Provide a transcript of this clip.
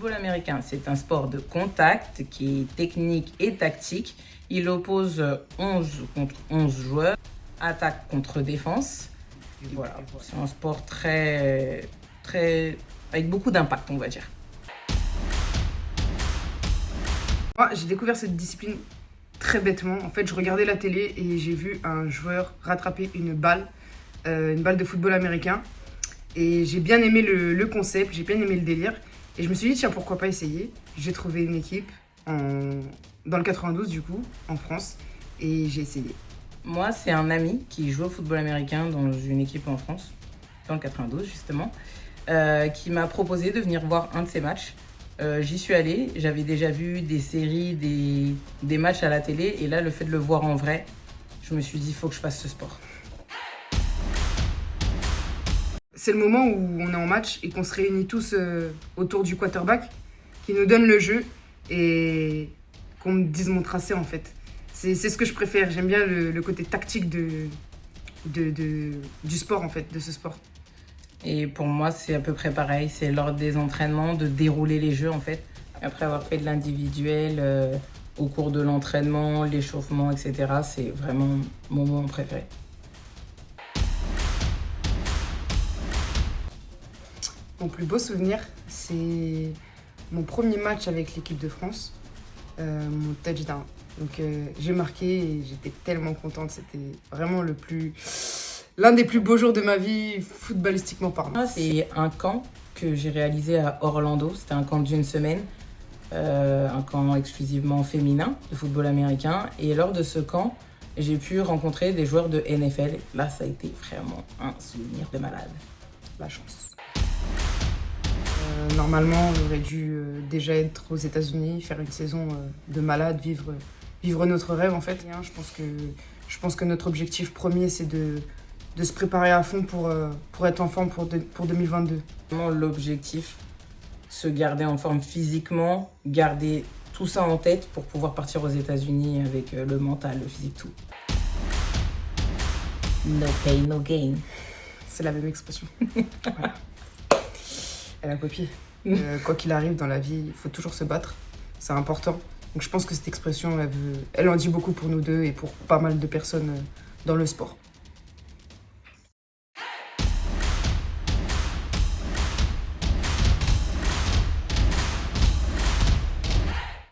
football américain, c'est un sport de contact qui est technique et tactique. Il oppose 11 contre 11 joueurs, attaque contre défense. Et voilà, c'est un sport avec beaucoup d'impact, on va dire. Moi, j'ai découvert cette discipline très bêtement. En fait, je regardais la télé et j'ai vu un joueur rattraper une balle de football américain. Et j'ai bien aimé le concept, j'ai bien aimé le délire. Et je me suis dit, tiens, pourquoi pas essayer. J'ai trouvé une équipe dans le 92, du coup, en France. Et j'ai essayé. Moi, c'est un ami qui joue au football américain dans une équipe en France, dans le 92 justement, qui m'a proposé de venir voir un de ses matchs. J'y suis allée, j'avais déjà vu des séries, des matchs à la télé, et là, le fait de le voir en vrai, je me suis dit, il faut que je fasse ce sport. C'est le moment où on est en match et qu'on se réunit tous autour du quarterback, qui nous donne le jeu et qu'on me dise mon tracé en fait. C'est ce que je préfère, j'aime bien le côté tactique du sport en fait, de ce sport. Et pour moi, c'est à peu près pareil, c'est lors des entraînements de dérouler les jeux en fait. Après avoir fait de l'individuel, au cours de l'entraînement, l'échauffement, etc., c'est vraiment mon moment préféré. Mon plus beau souvenir, c'est mon premier match avec l'équipe de France, mon touchdown. Donc j'ai marqué et j'étais tellement contente, c'était vraiment l'un des plus beaux jours de ma vie, footballistiquement parlant. C'est un camp que j'ai réalisé à Orlando, c'était un camp d'une semaine, un camp exclusivement féminin de football américain. Et lors de ce camp, j'ai pu rencontrer des joueurs de NFL. Là, ça a été vraiment un souvenir de malade. La chance. Normalement, on aurait dû déjà être aux États-Unis, faire une saison de malade, vivre notre rêve en fait. Je pense que notre objectif premier, c'est de se préparer à fond pour être en forme pour 2022. Vraiment l'objectif, se garder en forme physiquement, garder tout ça en tête pour pouvoir partir aux États-Unis avec le mental, le physique, tout. No pain, no gain. C'est la même expression. Voilà. Elle a copié. Quoi qu'il arrive dans la vie, il faut toujours se battre. C'est important. Donc je pense que cette expression, elle en dit beaucoup pour nous deux et pour pas mal de personnes dans le sport.